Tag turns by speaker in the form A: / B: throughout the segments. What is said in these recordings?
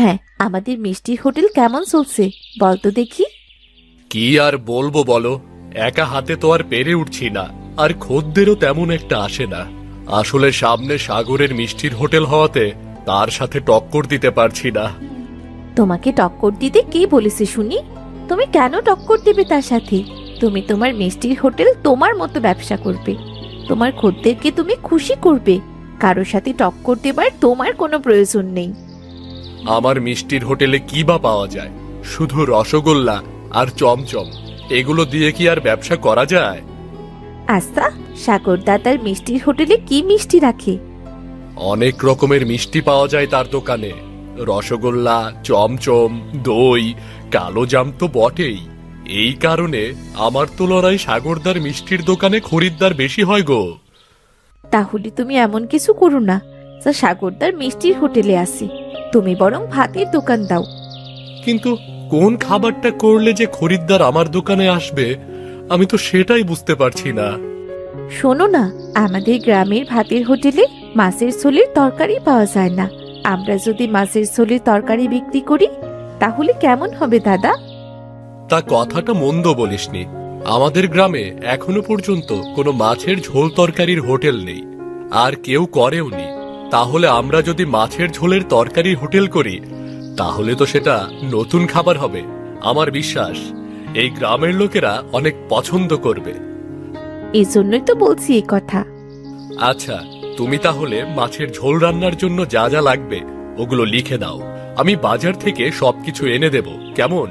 A: হ্যাঁ, আমাদের মিষ্টির হোটেল কেমন চলছে বলতো দেখি।
B: কি আর বলবো বলো, একা হাতে তো আর পেরে উঠছি না, আর খদ্দেরও তেমন একটা আসে না। আসলে সামনে সাগরের মিষ্টির হোটেল হওয়াতে তার সাথে টক্কর দিতে পারছি না।
A: তোমাকে টক্কর দিতে কে বলেছে শুনি? তুমি কেন টক্কর দেবে তার সাথে? তুমি তোমার মিষ্টির হোটেল তোমার মতো ব্যবসা করবে, তোমার খদ্দেরকে তুমি খুশি করবে। কারোর সাথে টক্কর দেবার তোমার কোনো প্রয়োজন নেই।
B: আমার মিষ্টির হোটেলে কি বা পাওয়া যায়? শুধু রসগোল্লা আর চমচম, এগুলো দিয়ে কি আর ব্যবসা করা যায়?
A: আচ্ছা, সাগর দাদার মিষ্টির হোটেলে কি মিষ্টি রাখে?
B: অনেক রকমের মিষ্টি পাওয়া যায় তার দোকানে। রসগোল্লা, চমচম, দই, কালো জাম তো বটেই। এই কারণে আমার তুলনায় সাগরদার মিষ্টির দোকানে খরিদ্দার বেশি হয় গো।
A: তাহলে তুমি এমন কিছু করো না যা সাগরদার মিষ্টির হোটেলে আসে। তুমি বরং ভাতের দোকান দাও।
B: কিন্তু কোন খাবারটা করলে যে খরিদ্দার আমার দোকানে আসবে, আমি তো সেটাই বুঝতে পারছি না।
A: শোনো না, আমাদের গ্রামের ভাতের হোটেলে মাছের ঝোলের তরকারি পাওয়া যায় না। আমরা যদি মাছের ঝোলের তরকারি বিক্রি করি তাহলে কেমন হবে দাদা?
B: তা কথাটা মন্দ বলিসনি। আমাদের গ্রামে এখনো পর্যন্ত কোনো মাছের ঝোল তরকারির হোটেল নেই, আর কেউ করেও নি। তাহলে আমরা যদি মাছের ঝোলের তরকারির হোটেল করি, তাহলে তো সেটা নতুন খাবার হবে। আমার বিশ্বাস এই গ্রামের লোকেরা অনেক পছন্দ করবে।
A: এই জন্যই তো বলছি এই কথা।
B: আচ্ছা, তুমি তাহলে মাছের ঝোল রান্নার জন্য যা যা লাগবে ওগুলো লিখে দাও। আমি বাজার থেকে সবকিছু এনে দেব, কেমন?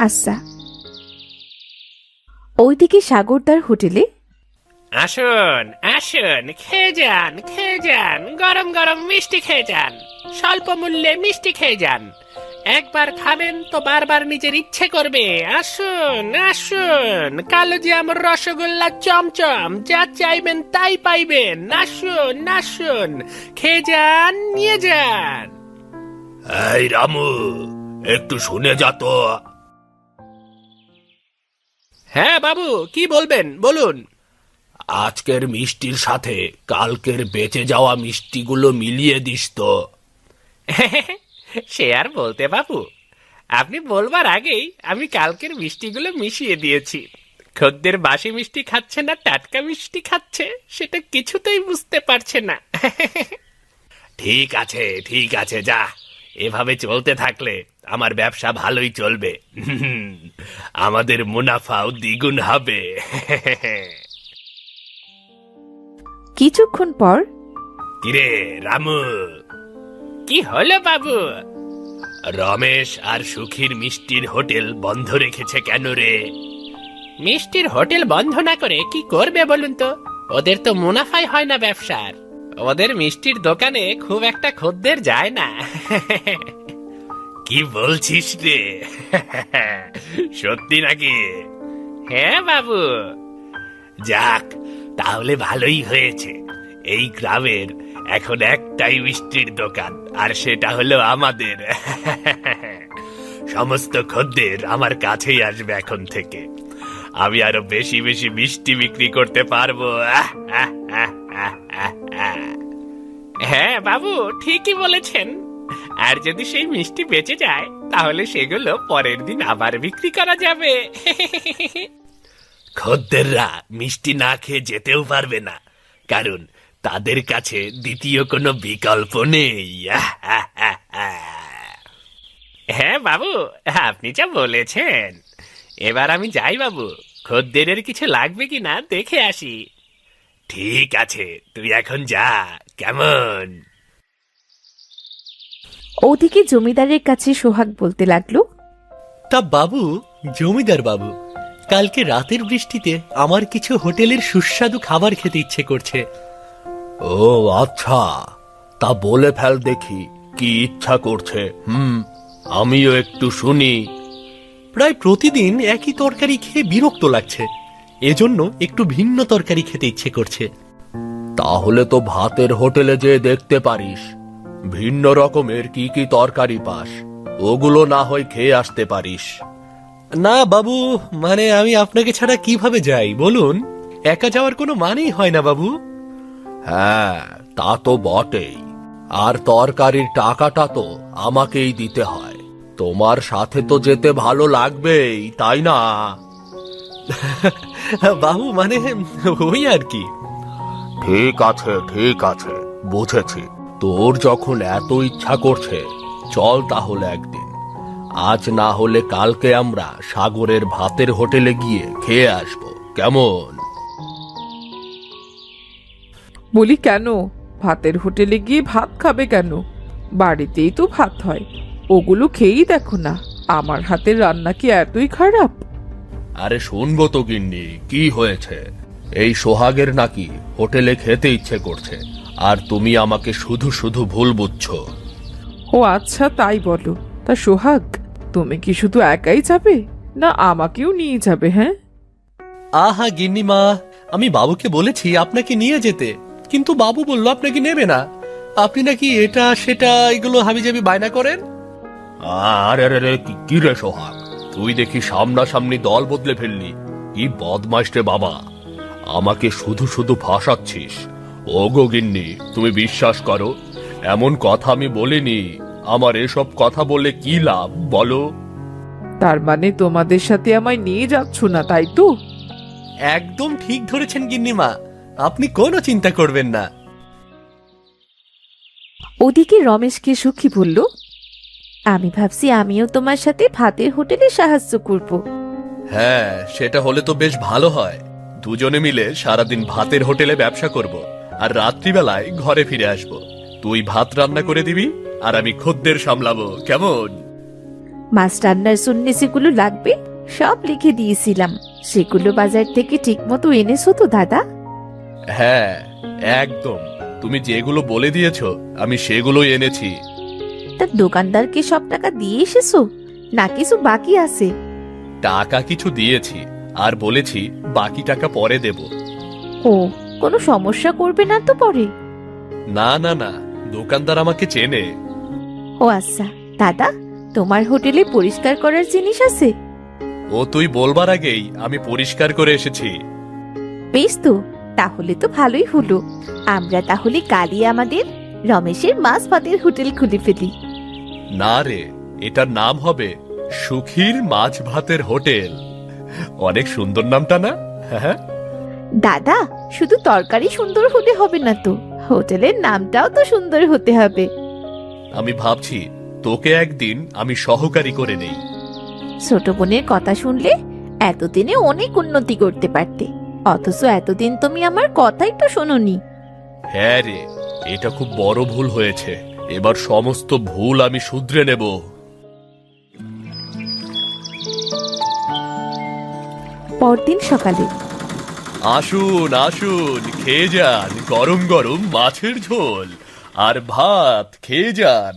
A: আচ্ছা। ওইদিকে সাগরদার হোটেলে
C: আসুন আসুন, খেয়ে যান খেয়ে যান, গরম গরম মিষ্টি খেয়ে যান, স্বল্প মূল্যে মিষ্টি খেয়ে যান। একবার খাবেন তো বারবার নিজের ইচ্ছে করবে। আসুন আসুন, কালো জাম, রসগোল্লা, চমচম, যা চাইবেন তাই পাইবেন। আসুন আসুন, খেয়ে যান, নিয়ে যান।
B: এই রামু, একটু শুনে যা তো।
C: হ্যাঁ বাবু, কি বলবেন বলুন।
B: আজকের মিষ্টির সাথে কালকের বেঁচে যাওয়া মিষ্টিগুলো মিলিয়ে দিস তো।
C: সে আর বলতে বাবু, আপনি বলবার আগেই আমি কালকের মিষ্টিগুলো মিশিয়ে দিয়েছি। খদ্দের বাসি মিষ্টি খাচ্ছে না টাটকা মিষ্টি খাচ্ছে সেটা কিছুতেই বুঝতে পারছে না।
B: ঠিক আছে ঠিক আছে, যা। এভাবে চলতে থাকলে আমার ব্যবসা ভালোই চলবে। আমাদের মুনাফাও দ্বিগুণ হবে।
A: কিছুক্ষণ পর
B: কিরে রামু,
C: কি হলো বাবু?
B: রমেশ আর সুখীর মিষ্টির হোটেল বন্ধ রেখেছে কেন রে?
C: মিষ্টির হোটেল বন্ধ না করে কি করবে বলুন তো? ওদের তো মুনাফাই হয় না ব্যবসার। ওদের মিষ্টির দোকানে খুব একটা খদ্দের যায় না।
B: কি বলছিস রে? সত্যি নাকি?
C: হ্যাঁ বাবু।
B: যাক, তাহলে ভালোই হয়েছে। এই গ্রামের এখন একটাই মিষ্টির দোকান, আর সেটা হলো আমাদের। সমস্ত খদ্দের আমার কাছেই আসবে এখন থেকে। আমি আরো বেশি বেশি মিষ্টি বিক্রি করতে পারবো।
C: হ্যাঁ বাবু, ঠিকই বলেছেন। আর যদি সেই মিষ্টি বেঁচে যায় তাহলে সেগুলো পরের দিন আবার বিক্রি করা যাবে।
B: খদ্দেররা মিষ্টি না খেয়ে যেতেও পারবে না, কারণ তাদের কাছে দ্বিতীয় কোনো বিকল্প নেই।
C: হ্যাঁ বাবু, আপনি যা বলেছেন। এবার আমি যাই বাবু, খদ্দেরের কিছু লাগবে কিনা দেখে আসি।
B: ঠিক আছে, তুই এখন যা, কেমন?
A: ওদিকে জমিদারের কাছে সোহাগ বলতে লাগলো,
D: তা বাবু, জমিদার বাবু, কালকে রাতের বৃষ্টিতে আমার কিছু হোটেলের সুস্বাদু খাবার খেতে ইচ্ছে করছে।
B: ও আচ্ছা, তা বলে ফেল দেখি কি ইচ্ছা করছে। আমিও একটু শুনি।
D: প্রায় প্রতিদিন একই তরকারি খেয়ে বিরক্ত লাগছে, এজন্য একটু ভিন্ন তরকারি খেতে ইচ্ছে করছে।
B: তাহলে তো ভাতের হোটেলে যেয়ে দেখতে পারিস, ভিন্ন রকমের কি কি তরকারি পাস। ওগুলো না হয় খেয়ে আসতে পারিস।
D: না বাবু, মানে আমি আপনাকে ছাড়া কিভাবে যাই বলুন? একা যাওয়ার কোনো মানেই হয় না বাবু।
B: হ্যাঁ, তা তো বটেই। আর তরকারির টাকাটা তো আমাকেই দিতে হয়। তোমার সাথে তো যেতে ভালো লাগবেই, তাই না?
D: বাবু মানে ওই আর কি।
B: ঠিক আছে ঠিক আছে, বুঝেছি। তোর যখন এত ইচ্ছা করছে, চল তাহলে একদিন। আজ না হলে কালকে আমরা সাগরের ভাতের হোটেলে গিয়ে খেয়ে আসবো, কেমন?
E: বলি কেন, ভাতের হোটেলে গিয়ে ভাত খাবে কেন? বাড়িতেই তো ভাত হয়, ওগুলো খেয়েই দেখো না। আমার হাতের রান্না কি এতই খারাপ?
B: আরে শুনবো তো গিন্নি, কি হয়েছে? এই সোহাগের নাকি হোটেলে খেতে ইচ্ছে করছে, আর তুমি আমাকে শুধু শুধু ভুল বুঝছো।
E: ও আচ্ছা, তাই বলো। তা সোহাগ, তুমি কি শুধু একাই যাবে, না আমাকেও নিয়ে যাবে? হ্যাঁ,
D: আহা গিন্নিমা, আমি বাবুকে বলেছি আপনাকে নিয়ে যেতে, কিন্তু বাবু বলল আপনাকে নেবে না। আপনি নাকি এটা সেটা এগুলো হাবিজাবি বায়না করেন।
B: আরে রে রে, কি রে সোহাগ, তুই দেখি সামনাসামনি দল বদলে ফেললি। কি বদমাইশ রে বাবা, আমাকে শুধু শুধু ফাঁসাচ্ছিস। ওগো গিন্নি, তুমি বিশ্বাস করো, এমন কথা আমি বলিনি। আমার এসব কথা বলে কি লাভ বলো?
E: তার মানে তোমাদের সাথে আমায় নিয়ে যাচ্ছ না, তাই তো?
D: একদম ঠিক ধরেছেন গিন্নিমা, আপনি কোনো চিন্তা করবেন না।
A: ওদিকে রমেশকে সুখী বলল, আমি ভাবছি আমিও তোমার সাথে ভাতের হোটেলে সাহায্য করব।
B: হ্যাঁ, সেটা হলে তো বেশ ভালো হয়। দুজনে মিলে সারাদিন ভাতের হোটেলে ব্যবসা করব, আর রাত্রিবেলায় ঘরে ফিরে আসব। তুই ভাত রান্না করে দিবি, আর আমি খদ্দের সামলাবো, কেমন?
A: মাছ রান্নার জন্য যেগুলো লাগবে সব লিখে দিয়েছিলাম, সেগুলো বাজার থেকে ঠিক মতো এনেছো তো দাদা?
B: হ্যাঁ, একদম। তুমি যেগুলো বলে দিয়েছো আমি সেগুলোই এনেছি।
A: তা দোকানদারকে সব টাকা দিয়ে এসেছো, না কিছু বাকি আছে?
B: টাকা কিছু দিয়েছি, আর বলেছি বাকি টাকা পরে দেব।
A: ও, কোনো সমস্যা করবে না তো পরে?
B: না না না, দোকানদার আমাকে চেনে।
A: ও আচ্ছা দাদা, তোমার হোটেলে পরিষ্কার করার জিনিস আছে?
B: ও তুই বলবার আগেই আমি পরিষ্কার করে এসেছি।
A: বেশ তো, তাহলে তো ভালোই হলো। আমরা তাহলে কালই আমাদের রমেশের মাছ ভাতের হোটেল খুলে ফেলি।
B: না রে, এটার নাম হবে সুখীর মাছ ভাতের হোটেল। অনেক সুন্দর নামটা না? হ্যাঁ।
A: দাদা, শুধু তরকারি সুন্দর হলে হবে না তো, হোটেলের নামটাও তো সুন্দর হতে হবে।
B: আমি ভাবছি তোকে একদিন আমি সহকারী করে নেই।
A: ছোট বোনের কথা শুনলে এতদিনে অনেক উন্নতি করতে পারতে, অথচ এতদিন তুমি আমার কথাই তো শোনোনি।
B: হ্যাঁ রে, এটা খুব বড় ভুল হয়েছে। এবার সমস্ত ভুল আমি শুধরে নেব।
A: পরদিন সকালে
B: আসুন আসুন, খেয়ে যান গরম গরম মাছের ঝোল আর ভাত, খেয়ে যান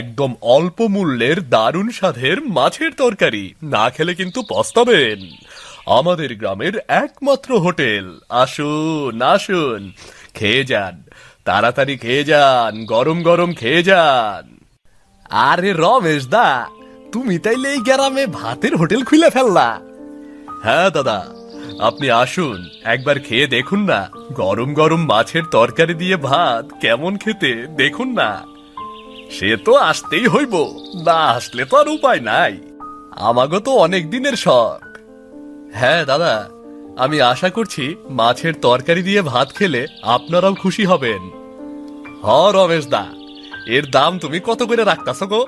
B: একদম অল্প মূল্যের দারুণ স্বাদের মাছের তরকারি। না খেলে কিন্তু পস্তাবেন। আমাদের গ্রামের একমাত্র হোটেল। আসুন আসুন, খেয়ে যান, তাড়াতাড়ি খেয়ে যান, গরম গরম খেয়ে যান।
D: আরে রমেশ দা, তুমি তাইলে এই গ্রামে ভাতের হোটেল খুলে ফেললা?
B: হ্যাঁ দাদা, আপনি আসুন, একবার খেয়ে দেখুন না। গরম গরম মাছের তরকারি দিয়ে ভাত কেমন খেতে দেখুন না। সে তো আসতেই হইব, না আসলে তো আর উপায় নাই। আমাগো তো অনেক দিনের শখ। হ্যাঁ দাদা, আমি আশা করছি মাছের তরকারি দিয়ে ভাত খেলে আপনারাও খুশি হবেন। হ রমেশ দা, এর দাম তুমি কত করে রাখতাছ গো?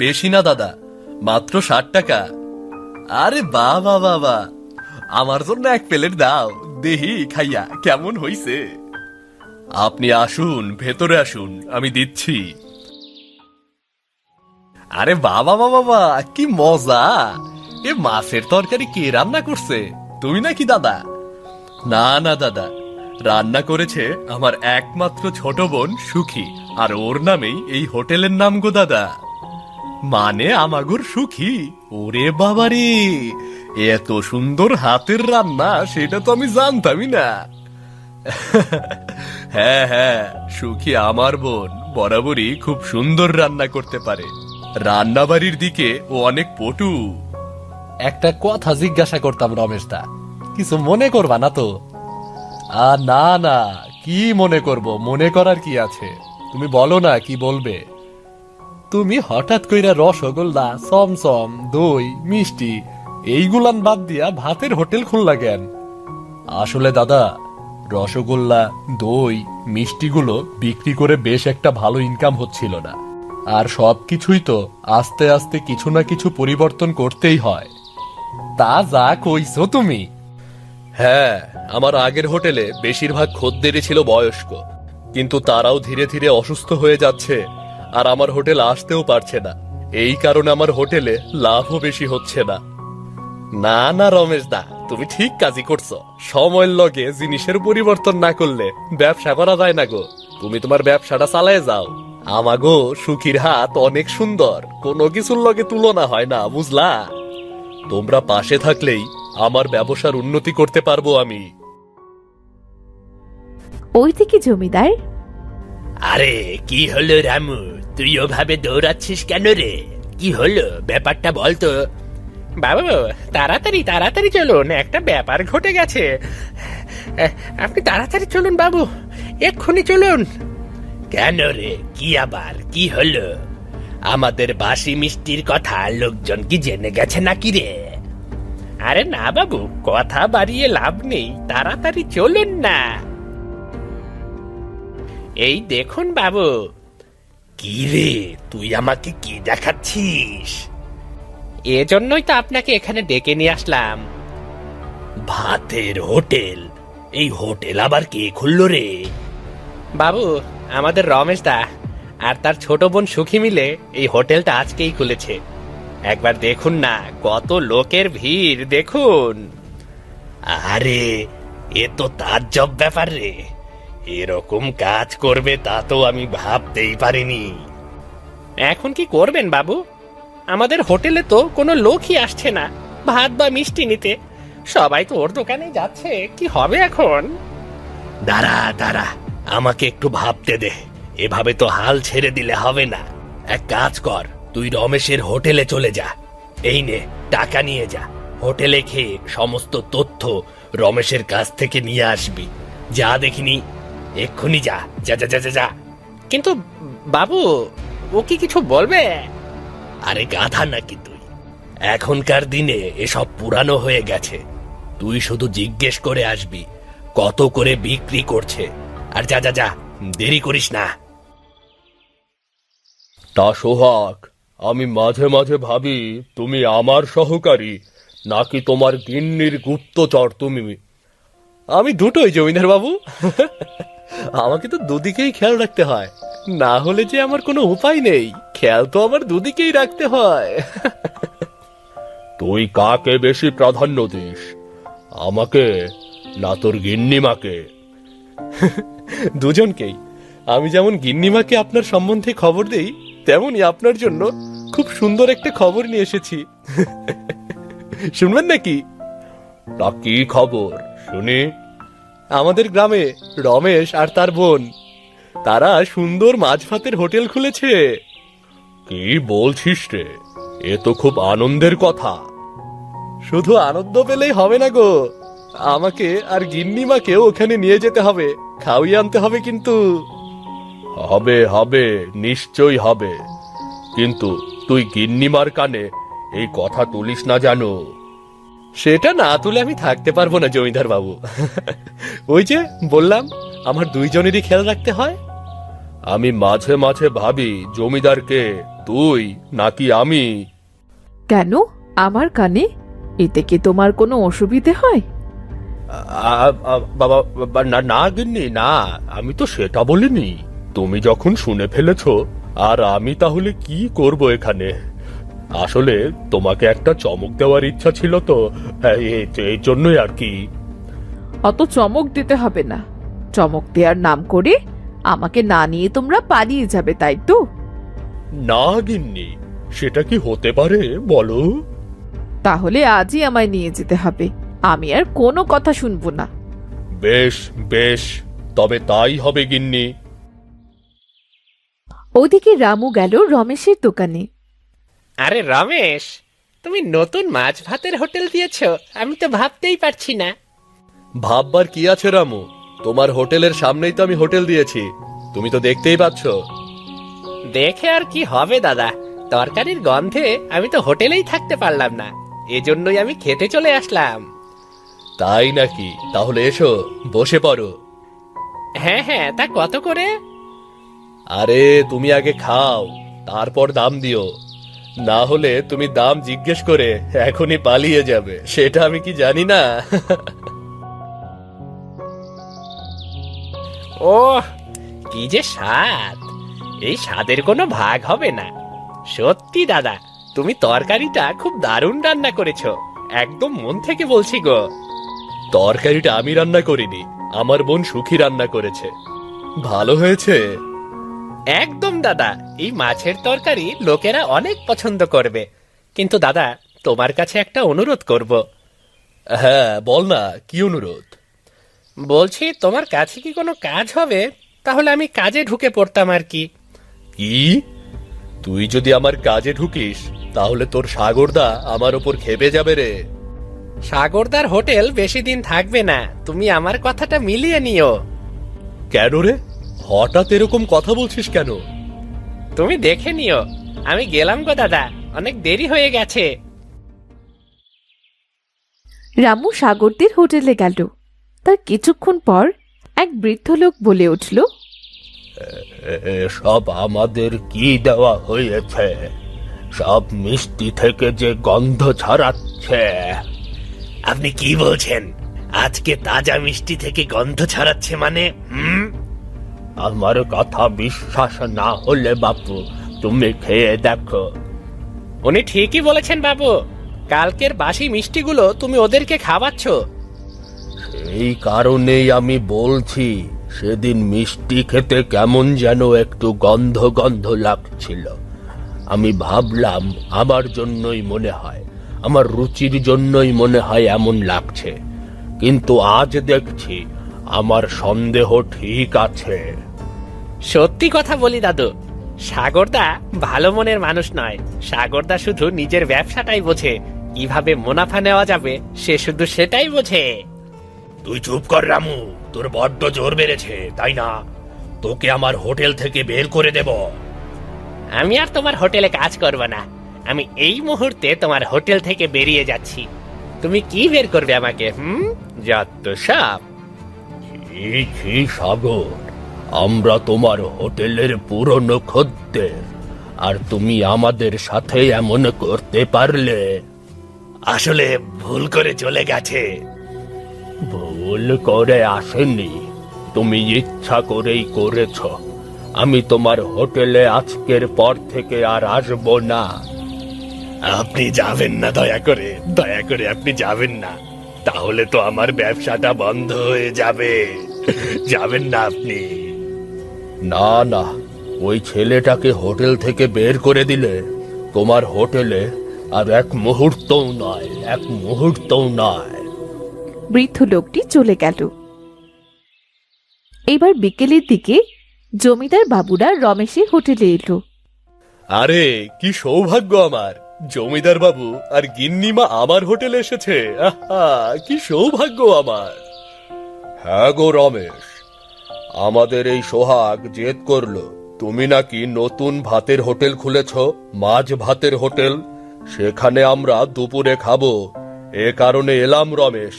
B: বেশি না দাদা, মাত্র 60 টাকা। আরে বাবা বাবা, আমার জন্য এক প্লেট দাও, দেহি খাইয়া কেমন হইছে। আপনি আসুন, ভেতরে আসুন, আমি দিচ্ছি। আরে বাবা বাবা বাবা, কি মজা! এ মাছের তরকারি কে রান্না করছে, তুমি নাকি দাদা? না না দাদা, রান্না করেছে আমার একমাত্র ছোট বোন সুখী, আর ওর নামেই এই হোটেলের নাম গো দাদা। মানে আমাগুর সুখী? ওরে বাবারে, এত সুন্দর হাতের রান্না সেটা তো আমি জানতামই না। হ্যাঁ হ্যাঁ, সুখী আমার বোন বরাবরই খুব সুন্দর রান্না করতে পারে। রান্না বাড়ির দিকে ও অনেক পটু।
D: একটা কথা জিজ্ঞাসা করতাম রমেশ দা, কিছু মনে করবা না তো? আর না না, কি মনে করব, মনে করার কি আছে? তুমি বলো না কি বলবে। তুমি হঠাৎ কইরা রসগোল্লা, চমচম, দই, মিষ্টি এইগুলান বাদ দিয়া ভাতের হোটেল খুললা কেন? আসলে দাদা, রসগোল্লা, দই, মিষ্টিগুলো বিক্রি করে বেশ একটা ভালো ইনকাম হচ্ছিল না। আর সবকিছুই তো আস্তে আস্তে কিছু না কিছু পরিবর্তন করতেই হয়। তা যা কইছো তুমি।
B: হ্যাঁ, আমার আগের হোটেলে বেশিরভাগ খদ্দেরই ছিল বয়স্ক, কিন্তু তারাও ধীরে ধীরে অসুস্থ হয়ে যাচ্ছে আর আমার হোটেল আসতেও পারছে না। এই কারণে আমার হোটেলে লাভও বেশি হচ্ছে না। না না রমেশ দা, তুমি ঠিক কাজই করছো। সময়ের লগে জিনিসের পরিবর্তন না করলে ব্যবসা করা যায় না গো। তুমি তোমার ব্যবসাটা চালায় যাও। আমাগো সুখীর হাত অনেক সুন্দর, কোনো কিছুর লগে তুলনা হয় না, বুঝলা? তোমরা পাশে থাকলেই আমার ব্যবসার উন্নতি করতে পারবো আমি।
A: ওইদিকে জমিদার,
C: আরে কি হলো রামু, তুই ওভাবে দৌড়াচ্ছিস কেন রে? কি হলো, ব্যাপারটা বল তো। বাবু, তাড়াতাড়ি তাড়াতাড়ি চলুন, একটা ব্যাপার ঘটে গেছে। আপনি তাড়াতাড়ি চলুন বাবু, এক্ষুনি চলুন। কেন রে, কি আবার কি হলো? আমাদের বাসি মিষ্টির কথা লোকজন কি জেনে গেছে নাকি রে? আরে না বাবু, কথা বাড়িয়ে লাভ নেই, তাড়াতাড়ি চলুন না। এই দেখুন বাবু। কি রে, তুই আমাকে কি দেখাচ্ছিস? এজন্যই তো আপনাকে এখানে ডেকে নিয়ে আসলাম। ভাতের হোটেল? এই হোটেল আবার কে খুললো রে? বাবু, আমাদের রমেশ দা আর তার ছোট বোন সুখী মিলে এই হোটেলটা আজকেই খুলেছে। একবার দেখুন না, কত লোকের ভিড় দেখুন। আরে এ তো তাজ্জব ব্যাপার রে, এরকম কাজ করবে তা তো আমি ভাবতেই পারিনি। এখন কি করবেন বাবু? আমাদের হোটেলে তো কোনো লোকই আসছে না ভাত বা মিষ্টি নিতে, সবাই তো ওর দোকানে যাচ্ছে। কি হবে এখন? দাঁড়া দাঁড়া, আমাকে একটু ভাবতে দে, এভাবে তো হাল ছেড়ে দিলে হবে না। এক কাজ কর, তুই রমেশের হোটেলে চলে যা, এই নে টাকা নিয়ে যা। হোটেলে খেয়ে সমস্ত তথ্য রমেশের কাছ থেকে নিয়ে আসবি। যা দেখিনি, এক্ষুনি যা যা যা যা যা যা। কিন্তু বাবু, ও কি কিছু বলবে? আরে গাধা নাকি তুই? এখনকার দিনে এসব পুরানো হয়ে গেছে। তুই শুধু জিজ্ঞেস করে আসবি কত করে বিক্রি করছে, আর যা যা যা, দেরি করিস না।
B: তা সোহাগ, আমি মাঝে মাঝে ভাবি তুমি আমার সহকারী নাকি তোমার গিন্নির গুপ্তচর তুমি।
D: আমি দুটোই জমিদার বাবু। আমাকে তো দুদিকেই খেয়াল রাখতে হয়, না হলে যে আমার কোনো উপায় নেই। খেয়াল তো আমার দুদিকেই রাখতে হয়।
B: তুই কাকে বেশি প্রাধান্য দিস, আমাকে না তোর গিন্নিমাকে?
D: দুজনকেই। আমি যেমন গিন্নিমাকে আপনার সম্বন্ধে খবর দেই, তেমনি আপনার জন্য খুব সুন্দর একটা খবর নিয়ে এসেছি। শুনবেন নাকি?
B: তা কি খবর শুনি?
D: আমাদের গ্রামে রমেশ আর তার বোন, তারা সুন্দর মাছ ভাতের হোটেল খুলেছে।
B: কি বলছিস রে, এ তো খুব আনন্দের কথা।
D: শুধু আনন্দ পেলেই হবে না গো, আমাকে আর গিন্নিমাকেও ওখানে নিয়ে যেতে হবে, খাওয়িয়ে আনতে হবে কিন্তু।
B: হবে হবে, নিশ্চয়ই হবে, কিন্তু তুই গিন্নিমার কানে এই কথা তুলিস না জানো?
D: সেটা না তুলে আমি থাকতে পারবো না জমিদার বাবু। ওই যে বললাম, আমার দুইজনেরই খেয়াল রাখতে হয়।
B: আমি মাঝে মাঝে ভাবি জমিদারকে তুই নাকি আমি।
E: কেন আমার কানে? এতে কি তোমার কোনো অসুবিধে হয়?
B: বাবা না না গিন্নি, না, আমি তো সেটা বলিনি। তুমি যখন শুনে ফেলেছো, আর আমি তাহলে কি করব এখানে? আসলে তোমাকে একটা চমক দেওয়ার ইচ্ছা ছিল তো, এই জন্যই আর কি।
E: অত চমক দিতে হবে না। চমক দেওয়ার নাম করে আমাকে না নিয়ে তোমরা পালিয়ে যাবে, তাই তো?
B: না গিন্নি, সেটা কি হতে পারে বলো?
E: তাহলে আজই আমায় নিয়ে যেতে হবে, আমি আর কোনো কথা শুনবো না।
B: বেশ বেশ, তবে তাই হবে গিন্নি।
A: ওদিকে রামু গেল রমেশের দোকানে।
C: আরে রমেশ, তুমি নতুন মাছ ভাতের হোটেল দিয়েছো, আমি তো ভাবতেই পারছি না।
D: ভাববার কি আছে রামু, তোমার হোটেলের সামনেই তো আমি হোটেল দিয়েছি।
B: তুমি তো দেখতেই পাচ্ছ।
C: দেখে আর কি হবে দাদা, তরকারির গন্ধে আমি তো হোটেলেই থাকতে পারলাম না, এজন্যই আমি খেতে চলে আসলাম।
B: তাই নাকি? তাহলে এসো, বসে পড়ো।
C: হ্যাঁ হ্যাঁ, তা কত করে?
B: আরে তুমি আগে খাও, তারপর দাম দিও। না হলে তুমি দাম জিজ্ঞেস করে এখনই পালিয়ে যাবে, সেটা আমি কি জানি না?
C: ওহ, কি যে স্বাদ! এই স্বাদের কোনো ভাগ হবে না। সত্যি দাদা, তুমি তরকারিটা খুব দারুণ রান্না করেছো, একদম মন থেকে বলছি গো।
B: তরকারিটা আমি রান্না করিনি, আমার বোন সুখী রান্না করেছে। ভালো হয়েছে।
C: একদম দাদা, এই মাছের তরকারি লোকেরা অনেক পছন্দ করবে। কিন্তু দাদা, তোমার কাছে একটা অনুরোধ করব।
B: হ্যাঁ বল না, কি অনুরোধ?
C: বলছি, তোমার কাছে কি কোনো কাজ হবে? তাহলে আমি কাজে ঢুকে পড়তাম আর কি।
B: কি? তুই যদি আমার কাজে ঢুকিস তাহলে তোর সাগরদা আমার ওপর খেপে যাবে রে।
C: সাগরদার হোটেল বেশি দিন থাকবে না, তুমি আমার কথাটা মিলিয়ে নিও।
B: কেন রে, হঠাৎ এরকম কথা বলছিস কেন?
C: তুমি দেখে নিও। আমি গেলাম গো দাদা, অনেক দেরি হয়ে গেছে।
A: রামু সাগরদের হোটেলে গেল। তার কিছুক্ষণ পর এক বৃদ্ধ লোক বলে উঠল,
D: সব আমাদের কি দেওয়া হয়েছে? সব মিষ্টি থেকে যে গন্ধ ছড়াচ্ছে।
C: আপনি কি বলছেন? আজকে তাজা মিষ্টি থেকে গন্ধ ছড়াচ্ছে মানে?
D: আমার কথা বিশ্বাস না হলে বাপু তুমি খেয়ে দেখো।
C: উনি ঠিকই বলেছেন বাবু, কালকের বাসি মিষ্টিগুলো তুমি ওদেরকে খাওয়াচ্ছ।
D: এই কারণেই আমি বলছি, সেদিন মিষ্টি খেতে কেমন যেন একটু গন্ধ গন্ধ লাগছিল। আমি ভাবলাম আমার জন্যই মনে হয়, আমার রুচির জন্যই মনে হয় এমন লাগছে, কিন্তু আজ দেখছি আমার সন্দেহ ঠিক আছে।
C: সত্যি কথা বলি দাদু, সাগরদা ভালো মনের মানুষ নয়। সাগরদা শুধু নিজের ব্যবসাটাই বোঝে, কিভাবে মুনাফা নেওয়া যাবে সে শুধু সেটাই বোঝে।
D: তুই চুপ কর রামু, তোর বড্ড জোর বেড়েছে তাই না? তোকে আমার হোটেল থেকে বের করে দেব।
C: আমি আর তোমার হোটেলে কাজ করব না, আমি এই মুহূর্তে তোমার হোটেল থেকে বেরিয়ে যাচ্ছি। তুমি কি বের করবে আমাকে? যত সব।
D: কি সাগর, আমরা তোমার হোটেলের পুরনো খদ্দের, আর তুমি আমাদের সাথে এমন করতে পারলে?
C: আসলে ভুল করে চলে গেছে।
D: ভুল করে আসেনি, তুমি ইচ্ছা করেই করেছ। আমি তোমার হোটেলে আজকের পর থেকে আর আসবো না।
B: আপনি যাবেন না, দয়া করে দয়া করে আপনি যাবেন না, তাহলে তো আমার ব্যবসাটা বন্ধ হয়ে যাবে। যাবেন না আপনি।
D: না না, ওই ছেলেটাকে হোটেল থেকে বের করে দিলে তোমার হোটেলে আর এক মুহূর্তও নয়, এক মুহূর্তও নয়।
A: বৃদ্ধ লোকটি চলে গেল। এবার বিকেলের দিকে জমিদার বাবুরা রমেশের হোটেলে এলো।
B: আরে কি সৌভাগ্য আমার, জমিদার বাবু আর গিন্নিমা আমার হোটেলে এসেছে। আহা, কি সৌভাগ্য আমার।
D: হ্যাঁ গো রমেশ, আমাদের এই সোহাগ জেদ করলো তুমি নাকি নতুন ভাতের হোটেল খুলেছ, মাছ ভাতের হোটেল। সেখানে আমরা দুপুরে খাবো, এ কারণে এলাম রমেশ।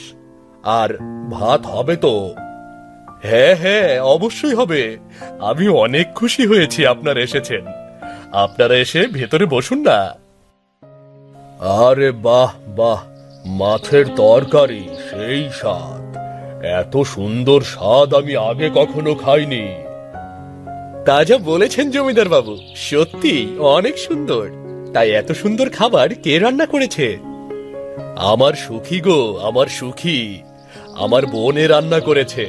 D: আর ভাত হবে তো?
B: হ্যাঁ হ্যাঁ, অবশ্যই হবে। আমি অনেক খুশি হয়েছি আপনারা এসেছেন। আপনারা এসে ভেতরে বসুন না।
D: আরে বাহ বাহ, মাছের তরকারি সেই স্বাদ। এত সুন্দর স্বাদ আমি আগে কখনো খাইনি।
B: তা যা বলেছেন জমিদার বাবু, সত্যি অনেক সুন্দর। তাই এত সুন্দর খাবার কে রান্না করেছে? আমার সুখী গো, আমার সুখী, আমার বোনে রান্না করেছে।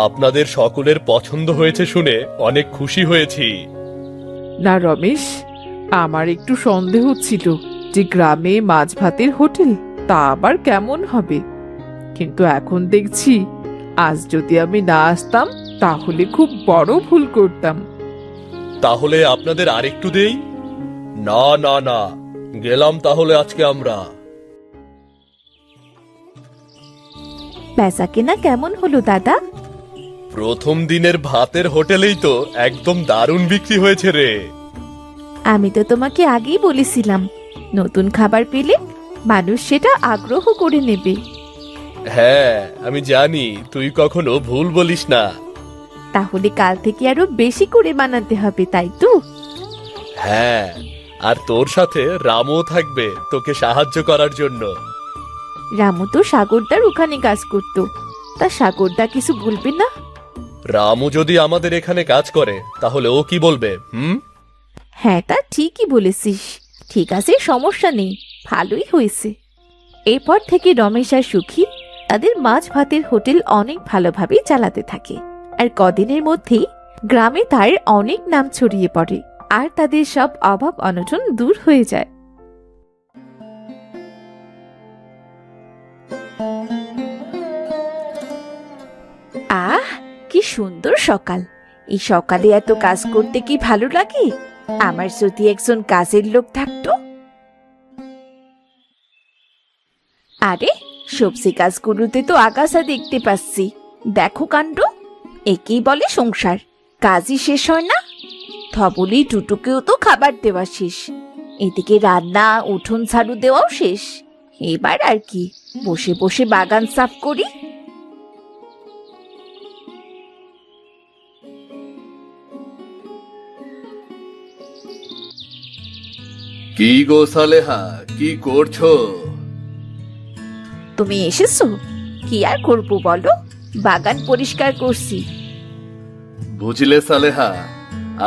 B: আপনাদের সকলের পছন্দ হয়েছে শুনে অনেক খুশি হয়েছি।
E: না রমেশ, আমার একটু সন্দেহ ছিল যে গ্রামে মাছ ভাতের হোটেল তা আবার কেমন হবে, কিন্তু এখন দেখছি আজ যদি আমি না আসতাম তাহলে খুব বড় ভুল করতাম।
B: তাহলে আপনাদের আরেকটু দেই?
D: না না না, গেলাম তাহলে আজকে আমরা।
A: বেচা কেনা কেমন হলো দাদা?
B: প্রথম দিনের ভাতের হোটেলেই তো একদম দারুণ বিক্রি হয়েছে রে।
A: আমি তো তোমাকে আগেই বলেছিলাম, নতুন খাবার পেলে মানুষ সেটা আগ্রহ করে নেবে।
B: হ্যাঁ, আমি জানি তুই কখনো ভুল বলিস না।
A: তাহলে কাল থেকে আরো বেশি করে বানাতে হবে, তাই তো?
B: হ্যাঁ, আর তোর সাথে রামও থাকবে তোকে সাহায্য করার জন্য।
A: রামু তো সাগরদার ওখানে কাজ করতো, তা সাগরদা কিছু বলবে না?
B: রামু যদি আমাদের এখানে কাজ করে তাহলে ও কি বলবে?
A: হ্যাঁ, তা ঠিকই বলেছিস। ঠিক আছে, সমস্যা নেই, ভালোই হয়েছে। এরপর থেকে রমেশ আর সুখী তাদের মাছ ভাতের হোটেল অনেক ভালোভাবেই চালাতে থাকে, আর কদিনের মধ্যেই গ্রামে তার অনেক নাম ছড়িয়ে পড়ে, আর তাদের সব অভাব অনটন দূর হয়ে যায়। আহ, কি সুন্দর সকাল! এই সকালে এত কাজ করতে কি ভালো লাগে। আমার যদি একজন কাজের লোক থাকতো। আরে, সবজি গাছগুলোতে তো আগাছা দেখতে পাচ্ছি। দেখো কাণ্ড! একেই বলে সংসার, কাজই শেষ হয় না। ধবলি টুটুকেও তো খাবার দেওয়া শেষ, এদিকে রান্না উঠোন ঝাড়ু দেওয়াও শেষ। এবার আর কি, বসে বসে বাগান সাফ করি।
B: কি গো সালেহা, কি করছো?
A: তুমি এসেছো? কি আর করবো বলো, বাগান পরিষ্কার করছি।
B: বুঝলে সালেহা,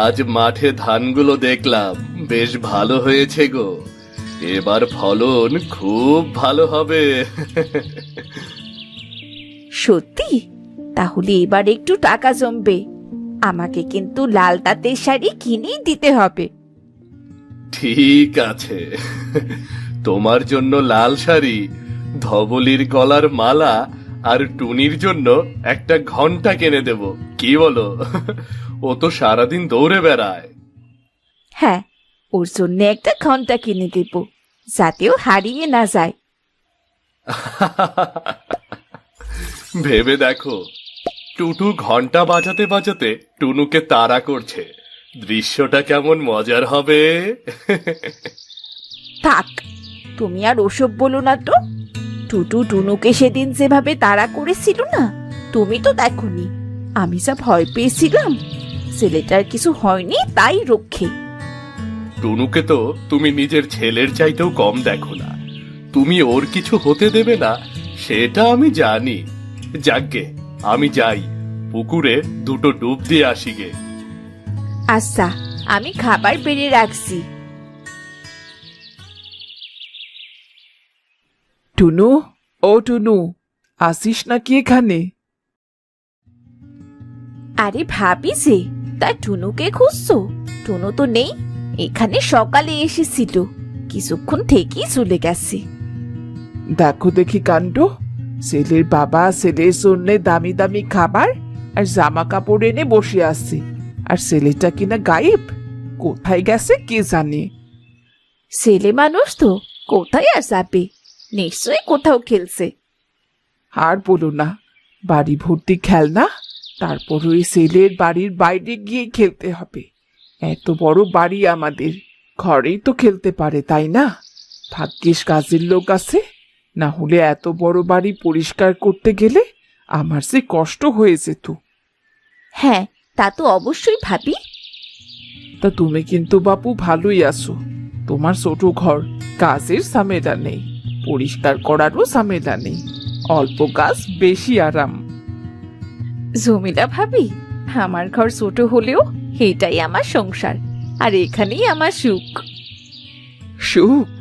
B: আজ মাঠে ধানগুলো দেখলাম বেশ ভালো হয়েছে গো। এবার ফলন খুব ভালো হবে।
A: সত্যি? তাহলে এবার একটু টাকা জমবে। আমাকে কিন্তু লাল তাঁতের শাড়ি কিনেই দিতে হবে।
B: ঠিক আছে, তোমার জন্য লাল শাড়ি, ধবলির গলার মালা আর টুনির জন্য একটা ঘন্টা কিনে দেব। কি বলো? ও তো সারাদিন দৌড়ে বেড়ায়।
A: হ্যাঁ, ওর জন্য একটা ঘন্টা কিনে দেব, যাতেও হারিয়ে না যায়।
B: ভেবে দেখো, টুটু ঘন্টা বাজাতে বাজাতে টুনুকে তাড়া করছে। দৃশ্যটা কেমন মজার হবে।
A: থাক, তুমি আর ওসব বলো না তো। টুটু টুনুকে সেদিন যেভাবে তাড়া করেছিল না, তুমি তো দেখোনি। আমি যা ভয় পেয়েছিলাম, ছেলেটার কিছু হয়নি তাই রক্ষে।
B: টুনুকে তো তুমি নিজের ছেলের চাইতেও কম দেখো না। তুমি ওর কিছু হতে দেবে না সেটা আমি জানি। যাকগে, আমি যাই, পুকুরে দুটো ডুব দিয়ে আসি গে।
A: আচ্ছা, আমি খাবার বেড়ে রাখছি।
E: টুনু, ও টুনু, আসিস নাকি এখানে?
A: আরে ভাবি যে, তা টুনুকে খুঁজছো? টুনু তো নেই, এখানে সকালে এসেছিল, কিছুক্ষণ থেকেই চলে গেছে।
E: দেখো দেখি কাণ্ড, ছেলের বাবা ছেলের জন্য দামি দামি খাবার আর জামা কাপড় এনে বসে আছে, আর ছেলেটা কিনা গায়েব। কোথায় গেছে কে জানে।
A: ছেলে মানুষ তো কোথায় আর যাবে, নিশ্চয়ই কোথাও খেলছে।
E: আর বলো না, বাড়ি ভর্তি খেলনা, তারপর ওই ছেলের বাড়ির বাইরে গিয়ে খেলতে হবে। এত বড় বাড়ি আমাদের, ঘরেই তো খেলতে পারে, তাই না? ভাগ্যিস কাজের লোক আছে, না হলে এত বড় বাড়ি পরিষ্কার করতে গেলে আমার যে কষ্ট হয়ে যেত।
A: হ্যাঁ, তা তো অবশ্যই ভাবি।
E: তা তুমি কিন্তু বাপু ভালোই আছো, তোমার ছোট ঘর, কাজের ঝামেলা নেই, পরিষ্কার করারও ঝামেলা নেই, অল্প কাজ বেশি আরাম।
A: জমিলা ভাবি, আমার ঘর ছোট হলেও এটাই আমার সংসার, আর এখানেই আমার সুখ।
E: সুখ?